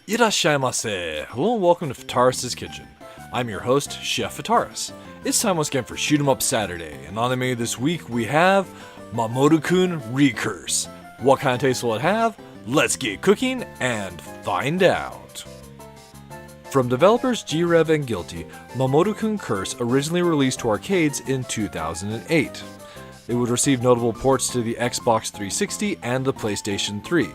Irashaimase! Hello and welcome to Fataris' Kitchen. I'm your host, Chef Fataris. It's time once again for Shoot 'em Up Saturday, and on the menu this week we have Mamorukun Recurse. What kind of taste will it have? Let's get cooking and find out. From developers G-Rev and Guilty, Mamorukun Curse originally released to arcades in 2008. It would receive notable ports to the Xbox 360 and the PlayStation 3.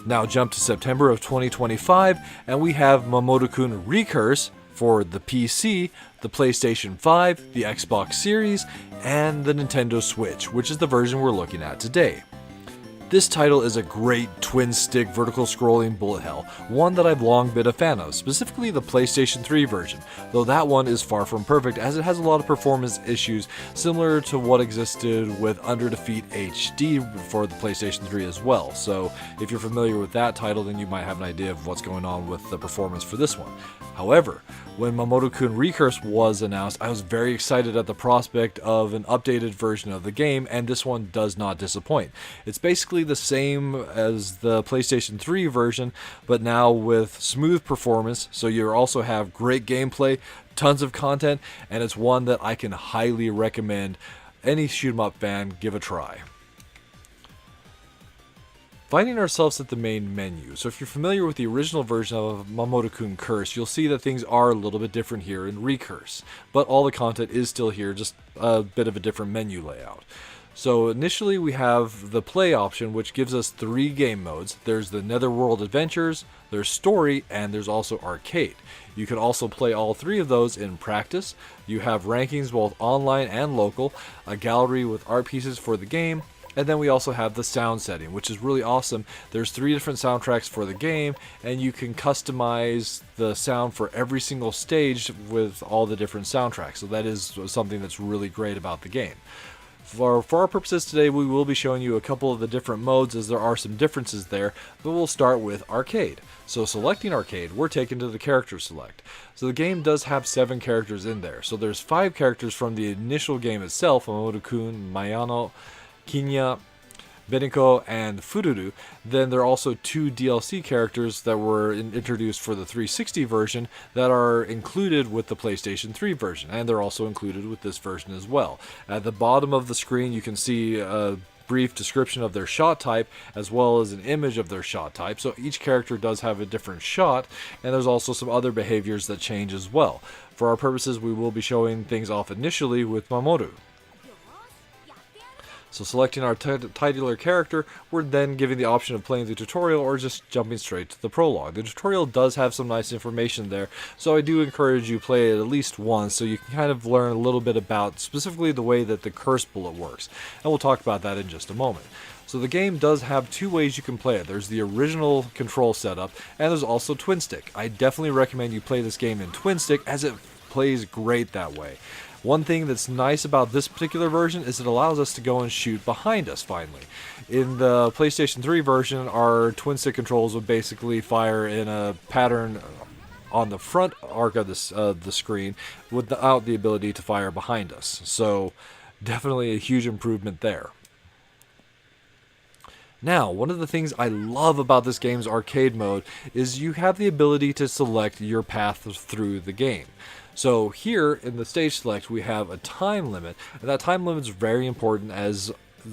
Now jump to September of 2025, and we have Mamorukun Recurse for the PC, the PlayStation 5, the Xbox Series, and the Nintendo Switch, which is the version we're looking at today. This title is a great twin-stick vertical scrolling bullet hell, one that I've long been a fan of, specifically the PlayStation 3 version, though that one is far from perfect as it has a lot of performance issues similar to what existed with Under Defeat HD for the PlayStation 3 as well, so if you're familiar with that title then you might have an idea of what's going on with the performance for this one. However, when Mamorukun Recurse was announced, I was very excited at the prospect of an updated version of the game, and this one does not disappoint. It's basically the same as the PlayStation 3 version, but now with smooth performance, so you also have great gameplay, tons of content, and it's one that I can highly recommend any shoot 'em up fan give a try. Finding ourselves at the main menu. So if you're familiar with the original version of Mamorukun Curse, you'll see that things are a little bit different here in Recurse, but all the content is still here, just a bit of a different menu layout. So initially we have the play option, which gives us 3 game modes. There's the Netherworld Adventures, there's Story, and there's also Arcade. You can also play all 3 of those in practice. You have rankings both online and local, a gallery with art pieces for the game, and then we also have the sound setting, which is really awesome. There's 3 different soundtracks for the game, and you can customize the sound for every single stage with all the different soundtracks. So that is something that's really great about the game. For our purposes today, we will be showing you a couple of the different modes as there are some differences there, but we'll start with Arcade. So selecting Arcade, we're taken to the character select. So the game does have 7 characters in there. So there's 5 characters from the initial game itself, Mamorukun, Mayano, Kinya, Beniko, and Fururu. Then there are also 2 DLC characters that were introduced for the 360 version that are included with the PlayStation 3 version, and they're also included with this version as well. At the bottom of the screen you can see a brief description of their shot type as well as an image of their shot type, so each character does have a different shot, and there's also some other behaviors that change as well. For our purposes, we will be showing things off initially with Mamoru. So selecting our titular character, we're then given the option of playing the tutorial or just jumping straight to the prologue. The tutorial does have some nice information there, so I do encourage you to play it at least once so you can kind of learn a little bit about specifically the way that the curse bullet works, and we'll talk about that in just a moment. So the game does have 2 ways you can play it. There's the original control setup, and there's also twin stick. I definitely recommend you play this game in twin stick as it plays great that way. One thing that's nice about this particular version is it allows us to go and shoot behind us finally. In the PlayStation 3 version, our twin stick controls would basically fire in a pattern on the front arc of the screen without the ability to fire behind us. So definitely a huge improvement there. Now, one of the things I love about this game's arcade mode is you have the ability to select your path through the game. So here in the stage select we have a time limit, and that time limit is very important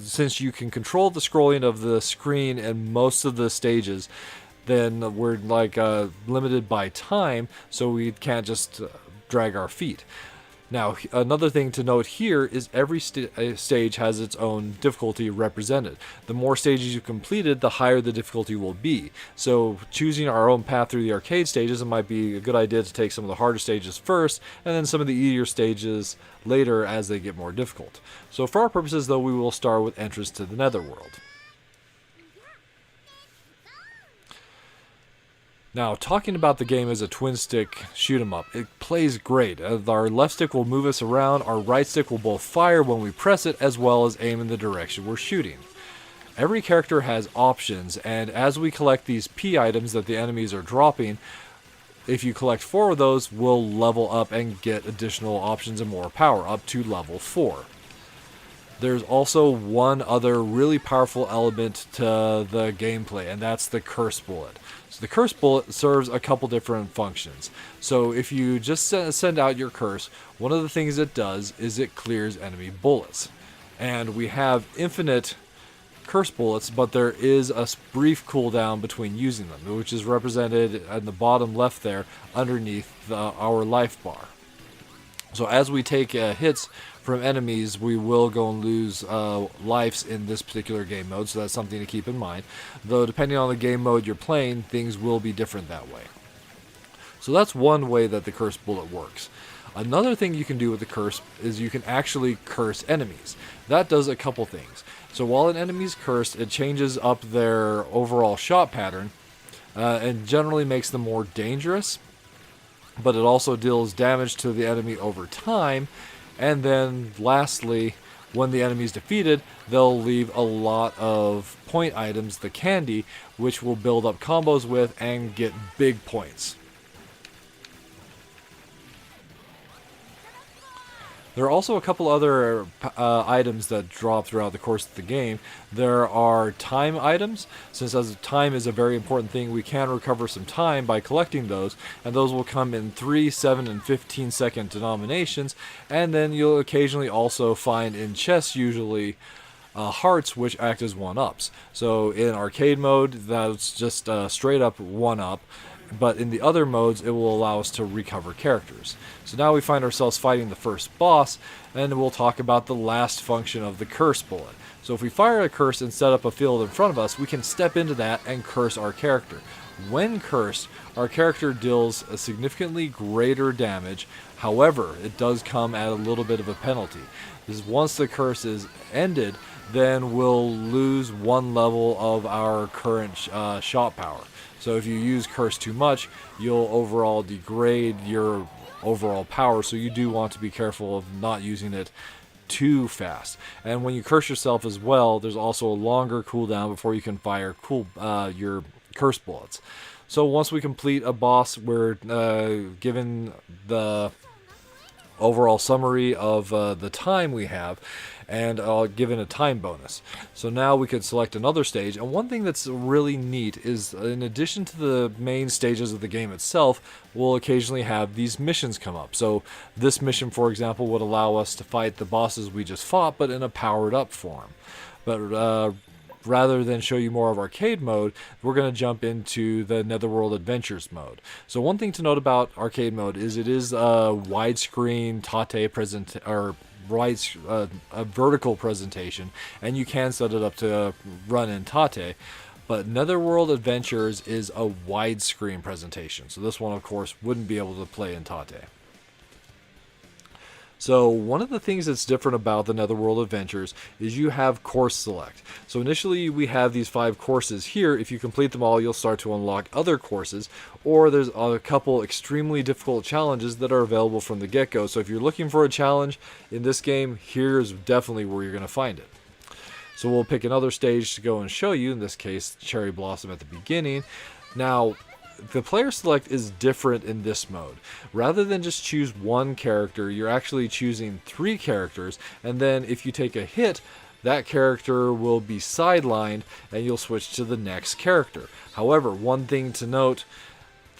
since you can control the scrolling of the screen in most of the stages, then we're limited by time, so we can't just drag our feet. Now, another thing to note here is every stage has its own difficulty represented. The more stages you completed, the higher the difficulty will be. So choosing our own path through the arcade stages, it might be a good idea to take some of the harder stages first, and then some of the easier stages later as they get more difficult. So for our purposes, though, we will start with entrance to the Netherworld. Now, talking about the game as a twin-stick shoot-'em-up, it plays great. Our left stick will move us around, our right stick will both fire when we press it, as well as aim in the direction we're shooting. Every character has options, and as we collect these P items that the enemies are dropping, if you collect 4 of those, we'll level up and get additional options and more power, up to level 4. There's also one other really powerful element to the gameplay, and that's the curse bullet. So the curse bullet serves a couple different functions. So if you just send out your curse, one of the things it does is it clears enemy bullets. And we have infinite curse bullets, but there is a brief cooldown between using them, which is represented in the bottom left there underneath our life bar. So as we take hits from enemies, we will go and lose lives in this particular game mode, so that's something to keep in mind. Though depending on the game mode you're playing, things will be different that way. So that's one way that the curse bullet works. Another thing you can do with the curse is you can actually curse enemies. That does a couple things. So while an enemy's cursed, it changes up their overall shot pattern and generally makes them more dangerous, but it also deals damage to the enemy over time. And then lastly, when the enemy is defeated, they'll leave a lot of point items, the candy, which will build up combos with and get big points. There are also a couple other items that drop throughout the course of the game. There are time items. Since as time is a very important thing, we can recover some time by collecting those, and those will come in 3, 7, and 15 second denominations. And then you'll occasionally also find in chests usually hearts, which act as 1-ups. So in arcade mode, that's just straight up 1-up. But in the other modes, it will allow us to recover characters. So now we find ourselves fighting the first boss, and we'll talk about the last function of the curse bullet. So if we fire a curse and set up a field in front of us, we can step into that and curse our character. When cursed, our character deals a significantly greater damage. However, it does come at a little bit of a penalty. Because once the curse is ended, then we'll lose 1 level of our current shot power. So if you use curse too much, you'll overall degrade your overall power, so you do want to be careful of not using it too fast. And when you curse yourself as well, there's also a longer cooldown before you can fire your curse bullets. So once we complete a boss, we're given the overall summary of the time we have, and given a time bonus. So now we could select another stage, and one thing that's really neat is in addition to the main stages of the game itself, we'll occasionally have these missions come up. So this mission, for example, would allow us to fight the bosses we just fought, but in a powered up form. But rather than show you more of arcade mode, we're going to jump into the Netherworld Adventures mode. So one thing to note about arcade mode is it is a widescreen Tate a vertical presentation, and you can set it up to run in Tate. But Netherworld Adventures is a widescreen presentation, so this one, of course, wouldn't be able to play in Tate. So one of the things that's different about the Netherworld Adventures is you have course select. So initially we have these 5 courses here. If you complete them all, you'll start to unlock other courses, or there's a couple extremely difficult challenges that are available from the get-go. So if you're looking for a challenge in this game, here's definitely where you're going to find it. So we'll pick another stage to go and show you, in this case Cherry Blossom at the beginning. Now, the player select is different in this mode. Rather than just choose one character, you're actually choosing 3 characters, and then if you take a hit, that character will be sidelined and you'll switch to the next character. However, one thing to note,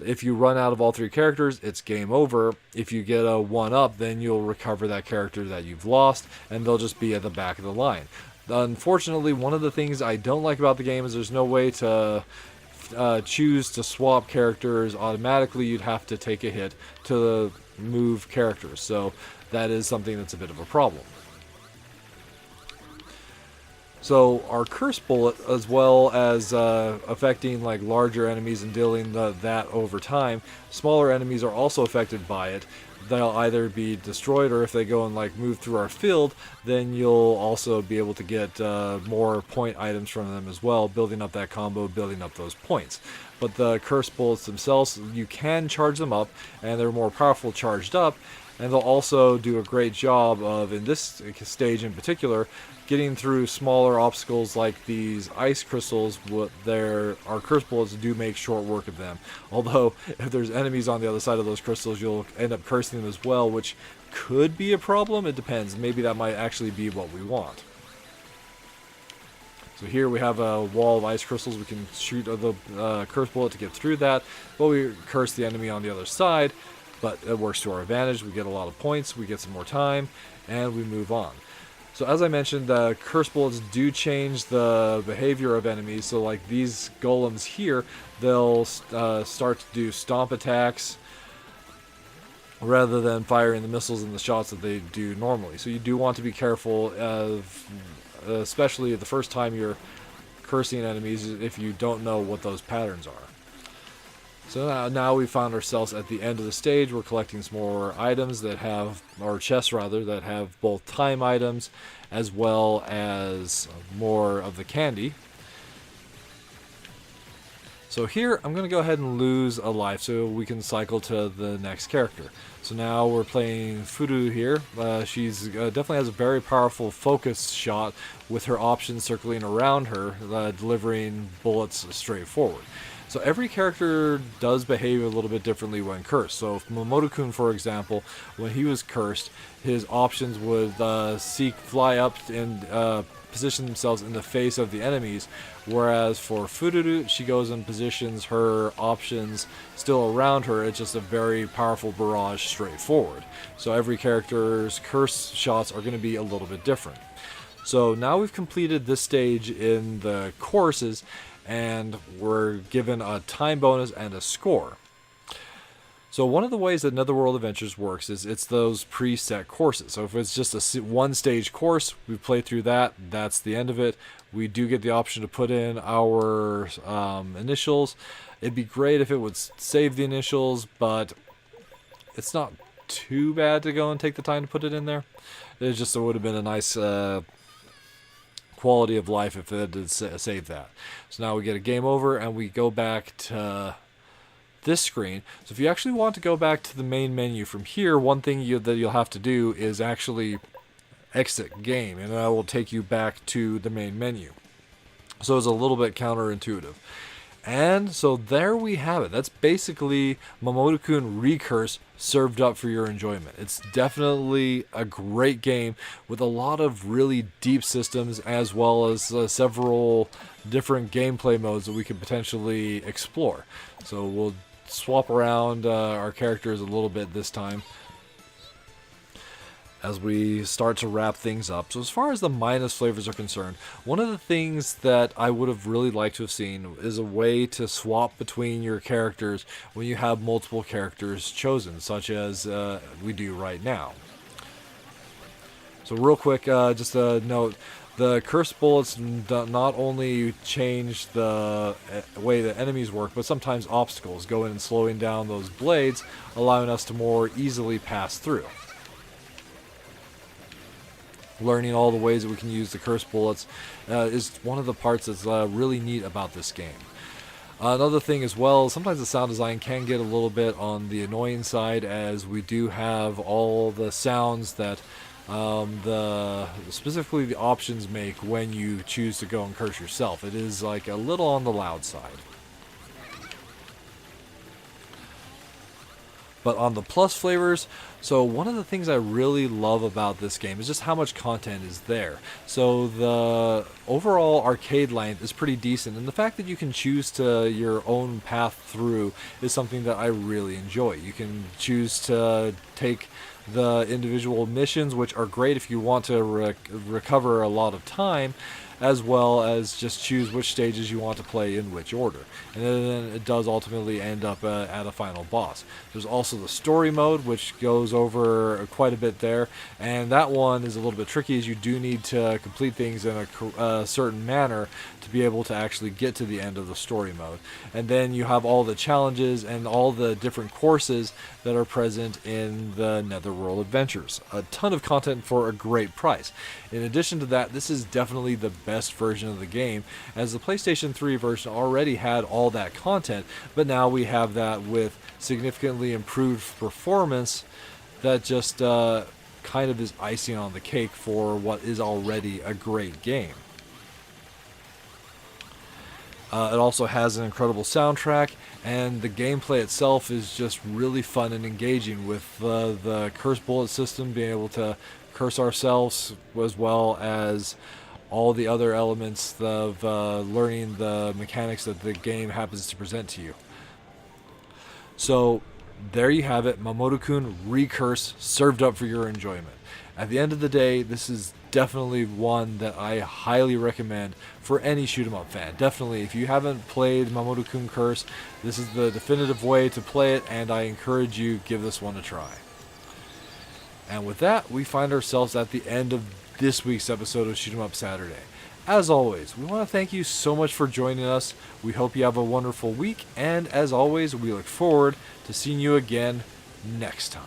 if you run out of all 3 characters, it's game over. If you get a 1-up, then you'll recover that character that you've lost, and they'll just be at the back of the line. Unfortunately, one of the things I don't like about the game is there's no way to choose to swap characters automatically. You'd have to take a hit to move characters, so that is something that's a bit of a problem. So our curse bullet, as well as affecting like larger enemies and dealing that over time, smaller enemies are also affected by it. They'll either be destroyed, or if they go and like move through our field, then you'll also be able to get more point items from them as well, building up that combo, building up those points. But the curse bullets themselves, you can charge them up, and they're more powerful charged up. And they'll also do a great job of, in this stage in particular, getting through smaller obstacles like these ice crystals. Our curse bullets do make short work of them. Although, if there's enemies on the other side of those crystals, you'll end up cursing them as well, which could be a problem. It depends. Maybe that might actually be what we want. So here we have a wall of ice crystals. We can shoot the curse bullet to get through that, but we curse the enemy on the other side. But it works to our advantage. We get a lot of points, we get some more time, and we move on. So as I mentioned, the curse bullets do change the behavior of enemies. So like these golems here, they'll start to do stomp attacks rather than firing the missiles and the shots that they do normally. So you do want to be careful of, especially the first time you're cursing enemies, if you don't know what those patterns are. So now we found ourselves at the end of the stage. We're collecting some more items that have, or chests rather, that have both time items as well as more of the candy. So here, I'm going to go ahead and lose a life so we can cycle to the next character. So now we're playing Furu here. She's definitely has a very powerful focus shot with her options circling around her, delivering bullets straight forward. So every character does behave a little bit differently when cursed. So Mamorukun, for example, when he was cursed, his options would fly up and position themselves in the face of the enemies, whereas for Fururu, she goes and positions her options still around her. It's just a very powerful barrage straight forward. So every character's curse shots are going to be a little bit different. So now we've completed this stage in the courses, and we're given a time bonus and a score. So one of the ways that Netherworld Adventures works is it's those preset courses. So if it's just a one-stage course, we play through that, that's the end of it. We do get the option to put in our initials. It'd be great if it would save the initials, but it's not too bad to go and take the time to put it in there. It would have been a nice quality of life if it did save that. So now we get a game over and we go back to this screen. So if you actually want to go back to the main menu from here, one thing that you'll have to do is actually exit game, and that will take you back to the main menu. So it's a little bit counterintuitive. And so there we have it. That's basically Mamorukun Recurse served up for your enjoyment. It's definitely a great game with a lot of really deep systems, as well as several different gameplay modes that we could potentially explore. So we'll swap around our characters a little bit this time as we start to wrap things up. So as far as the minus flavors are concerned, one of the things that I would have really liked to have seen is a way to swap between your characters when you have multiple characters chosen, such as we do right now. So real quick, just a note, the curse bullets not only change the way the enemies work, but sometimes obstacles go in and slowing down those blades, allowing us to more easily pass through. Learning all the ways that we can use the curse bullets is one of the parts that's really neat about this game. Another thing as well, sometimes the sound design can get a little bit on the annoying side, as we do have all the sounds that specifically the options make when you choose to go and curse yourself. It is like a little on the loud side. But on the plus flavors, so one of the things I really love about this game is just how much content is there. So the overall arcade length is pretty decent, and the fact that you can choose to your own path through is something that I really enjoy. You can choose to take the individual missions, which are great if you want to recover a lot of time, as well as just choose which stages you want to play in which order. And then it does ultimately end up at a final boss. There's also the story mode, which goes over quite a bit there, and that one is a little bit tricky, as you do need to complete things in a certain manner to be able to actually get to the end of the story mode. And then you have all the challenges and all the different courses that are present in the Netherworld Adventures. A ton of content for a great price. In addition to that, this is definitely the best version of the game, as the PlayStation 3 version already had all that content, but now we have that with significantly improved performance that just kind of is icing on the cake for what is already a great game. It also has an incredible soundtrack, and the gameplay itself is just really fun and engaging with the curse bullet system, being able to curse ourselves, as well as all the other elements of learning the mechanics that the game happens to present to you. So there you have it, Mamorukun Recurse served up for your enjoyment. At the end of the day, this is definitely one that I highly recommend for any shoot 'em up fan. Definitely, if you haven't played Mamorukun Curse, this is the definitive way to play it, and I encourage you, give this one a try. And with that, we find ourselves at the end of this week's episode of Shoot 'em Up Saturday. As always, we want to thank you so much for joining us. We hope you have a wonderful week, and as always, we look forward to seeing you again next time.